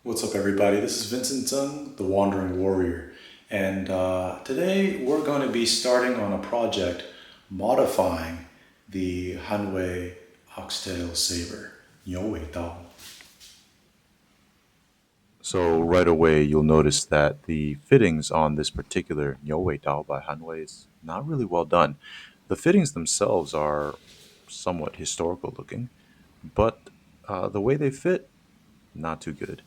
What's up, everybody? This is Vincent Tseng, the Wandering Warrior, and today we're going to be starting on a project modifying the Hanwei Oxtail Saber. 牛尾刀. So right away, you'll notice that the fittings on this particular Hanwei Dao by Hanwei is not really well done. The fittings themselves are somewhat historical looking, but the way they fit, not too good.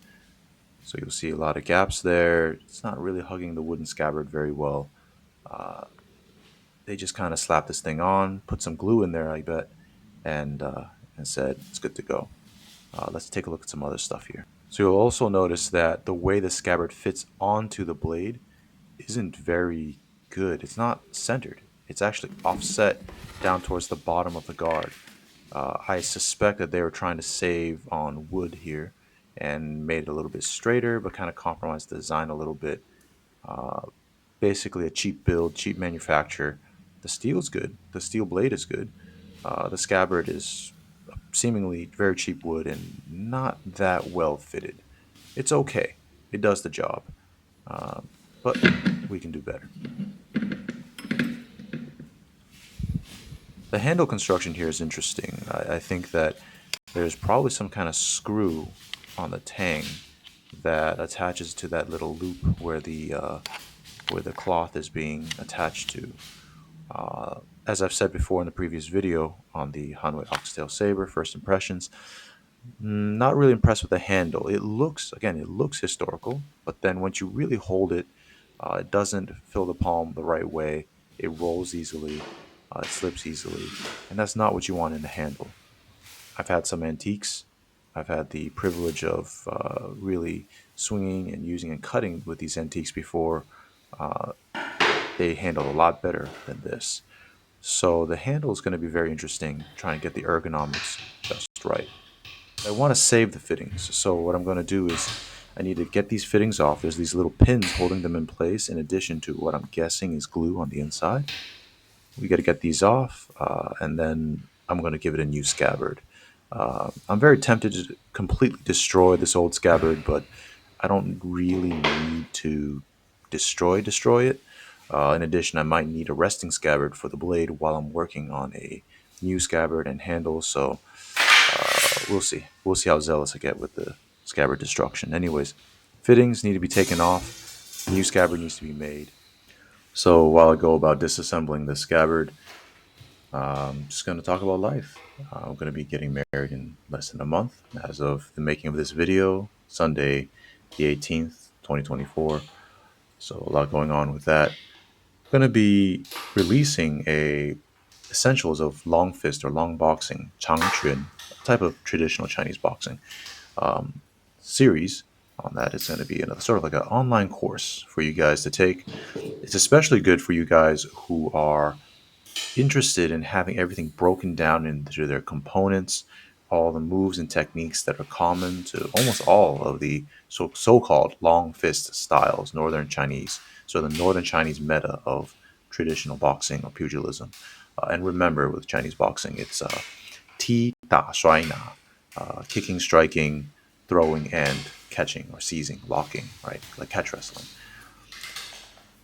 So you'll see a lot of gaps there. It's not really hugging the wooden scabbard very well. Uh, they just kind of slapped this thing on, put some glue in there, I bet, and said it's good to go. Let's take a look at some other stuff here. So you'll also notice that the way the scabbard fits onto the blade isn't very good. It's not centered. It's actually offset down towards the bottom of the guard. I suspect that they were trying to save on wood here and made it a little bit straighter, but kind of compromised the design a little bit. Uh, Basically, a cheap build, cheap manufacture. The steel is good. The steel blade is good. The scabbard is seemingly very cheap wood and not that well fitted. It's okay. It does the job, uh, but we can do better. The handle construction here is interesting. I think that there's probably some kind of screw on the tang that attaches to that little loop where the cloth is being attached to. As I've said before in the previous video on the Hanwei Oxtail Saber, first impressions, not really impressed with the handle. It looks historical, but then once you really hold it, it doesn't fill the palm the right way. It rolls easily, it slips easily, and that's not what you want in the handle. I've had some antiques. I've had the privilege of really swinging and using and cutting with these antiques before. Uh, they handle a lot better than this. So the handle is going to be very interesting, trying to get the ergonomics just right. I want to save the fittings. So what I'm going to do is I need to get these fittings off. There's these little pins holding them in place in addition to what I'm guessing is glue on the inside. We got to get these off, and then I'm going to give it a new scabbard. I'm very tempted to completely destroy this old scabbard, but I don't really need to destroy it. In addition, I might need a resting scabbard for the blade while I'm working on a new scabbard and handle. So we'll see. We'll see how zealous I get with the scabbard destruction. Anyways, fittings need to be taken off. New scabbard needs to be made. So while I go about disassembling the scabbard, I'm just going to talk about life. I'm going to be getting married in less than a month as of the making of this video, Sunday, the 18th, 2024. So a lot going on with that. I'm going to be releasing a essentials of long fist or long boxing, changquan, type of traditional Chinese boxing um, series. On that, it's going to be another sort of like an online course for you guys to take. It's especially good for you guys who are interested in having everything broken down into their components, all the moves and techniques that are common to almost all of the so-called long fist styles, Northern Chinese, so the Northern Chinese meta of traditional boxing or pugilism. And remember, with Chinese boxing, it's Ti Da Shuai Na, kicking, striking, throwing, and catching or seizing, locking, right? Like catch wrestling.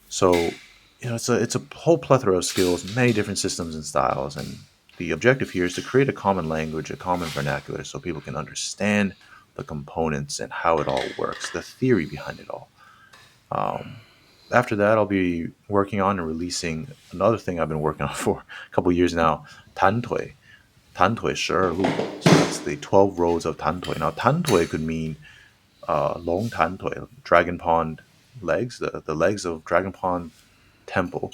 So, it's a whole plethora of skills, many different systems and styles, and the objective here is to create a common language, a common vernacular, so people can understand the components and how it all works, the theory behind it all. Um, After that, I'll be working on and releasing another thing I've been working on for a couple of years now, Tantui. Tantui 12路. So that's the 12 roads of Tantui. Now, Tantui could mean Long Tantui, Dragon Pond legs, the legs of Dragon Pond temple,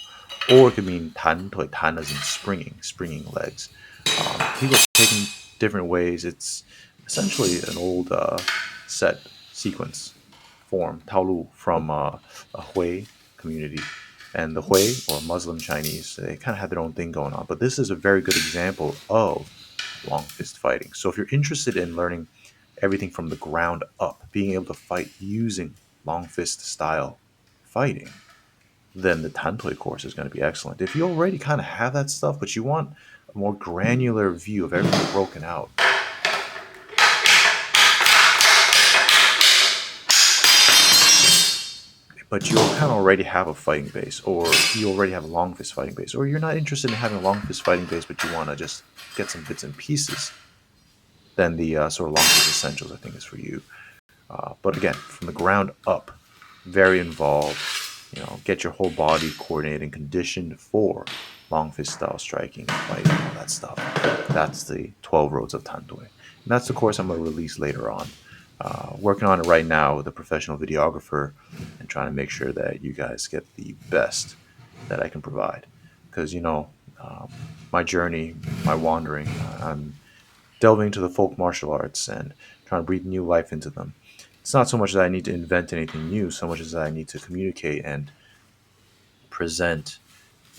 or it could mean tan toy, tan as in springing legs. People have taken different ways. It's essentially an old set sequence form, Taolu, from a Hui community. And the Hui, or Muslim Chinese, they kind of had their own thing going on. But this is a very good example of long fist fighting. So if you're interested in learning everything from the ground up, being able to fight using long fist style fighting, then the Tantoy course is going to be excellent. If you already kind of have that stuff, but you want a more granular view of everything broken out, but you kind of already have a fighting base, or you already have a long fist fighting base, or you're not interested in having a long fist fighting base, but you want to just get some bits and pieces, then the sort of long fist essentials I think is for you. But again, from the ground up, very involved. Get your whole body coordinated and conditioned for long fist style striking, fighting, all that stuff. That's the 12 Roads of Tandui. And that's the course I'm going to release later on. Working on it right now with a professional videographer and trying to make sure that you guys get the best that I can provide. Because, my journey, my wandering, I'm delving into the folk martial arts and trying to breathe new life into them. It's not so much that I need to invent anything new, so much as that I need to communicate and present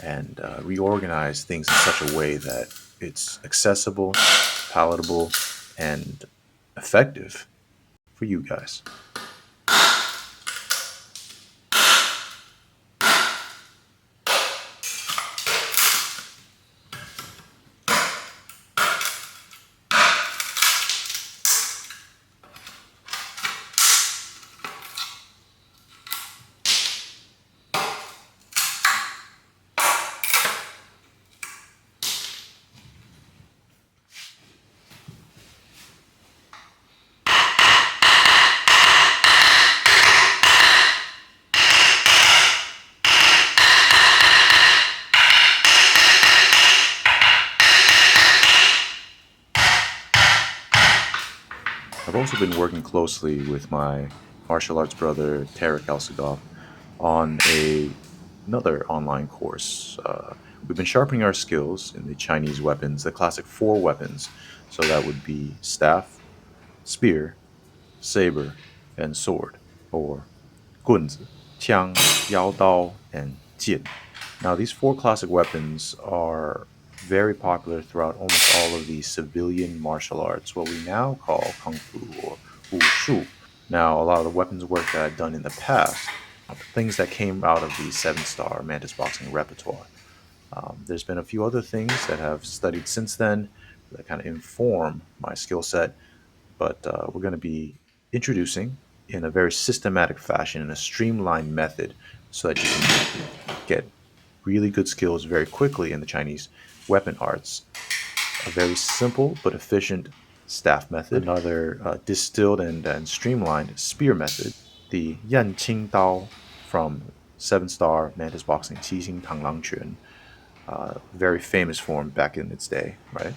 and reorganize things in such a way that it's accessible, palatable, and effective for you guys. I've also been working closely with my martial arts brother, Tarek Alsagov, on another online course. We've been sharpening our skills in the Chinese weapons, the classic four weapons. So that would be staff, spear, saber, and sword, or 棍子, 枪, 腰刀, and 剑. Now, these four classic weapons are very popular throughout almost all of the civilian martial arts, what we now call Kung Fu or Wushu. Now, a lot of the weapons work that I've done in the past, things that came out of the 7-star Mantis Boxing repertoire. There's been a few other things that I've studied since then that kind of inform my skill set, but we're going to be introducing in a very systematic fashion, in a streamlined method, so that you can get really good skills very quickly in the Chinese weapon arts. A very simple but efficient staff method, another distilled and streamlined spear method, the Yan Qing Dao from 7-star Mantis Boxing Qixing Tang Lang Quan, very famous form back in its day, right?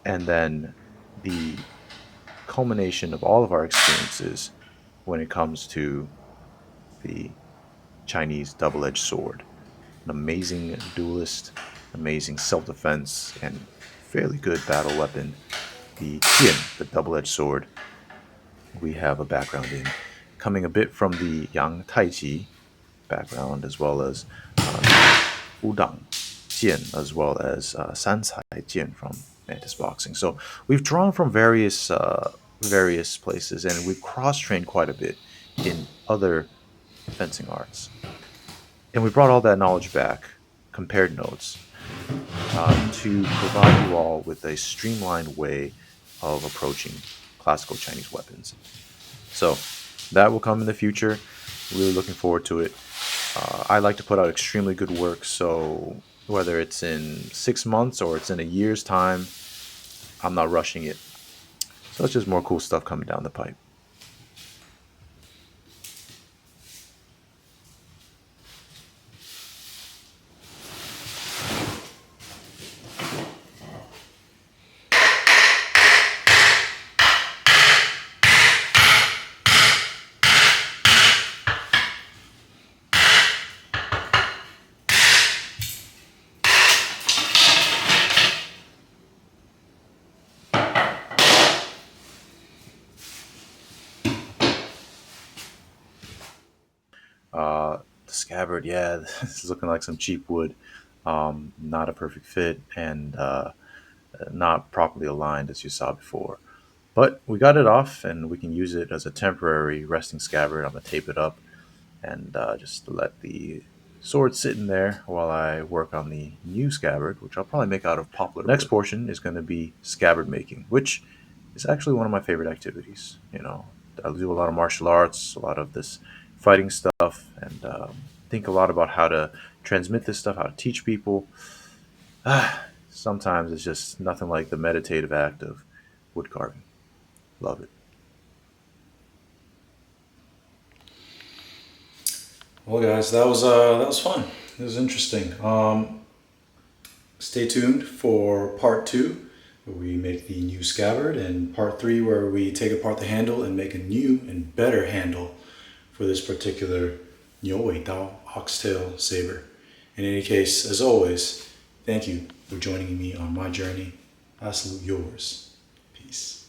And then the culmination of all of our experiences when it comes to the Chinese double-edged sword. An amazing duelist, amazing self-defense, and fairly good battle weapon. The Tian, the double-edged sword, we have a background in, coming a bit from the Yang Tai Chi background, as well as Wudang Jian, as well as San Cai Jian from Mantis Boxing. So we've drawn from various places, and we've cross-trained quite a bit in other fencing arts. And we brought all that knowledge back, compared notes, to provide you all with a streamlined way of approaching classical Chinese weapons. So that will come in the future. Really looking forward to it. I like to put out extremely good work, so whether it's in 6 months or it's in a year's time, I'm not rushing it. So it's just more cool stuff coming down the pipe. The scabbard, yeah, this is looking like some cheap wood. Not a perfect fit, and not properly aligned as you saw before. But we got it off, and we can use it as a temporary resting scabbard. I'm going to tape it up and just let the sword sit in there while I work on the new scabbard, which I'll probably make out of poplar. The next portion is going to be scabbard making, which is actually one of my favorite activities. I do a lot of martial arts, a lot of this fighting stuff, and think a lot about how to transmit this stuff, how to teach people. Sometimes it's just nothing like the meditative act of wood carving. Love it. Well, guys, that was fun. It was interesting. Stay tuned for part two, where we make the new scabbard, and part three, where we take apart the handle and make a new and better handle for this particular Hanwei Oxtail Saber. In any case, as always, thank you for joining me on my journey. I salute yours. Peace.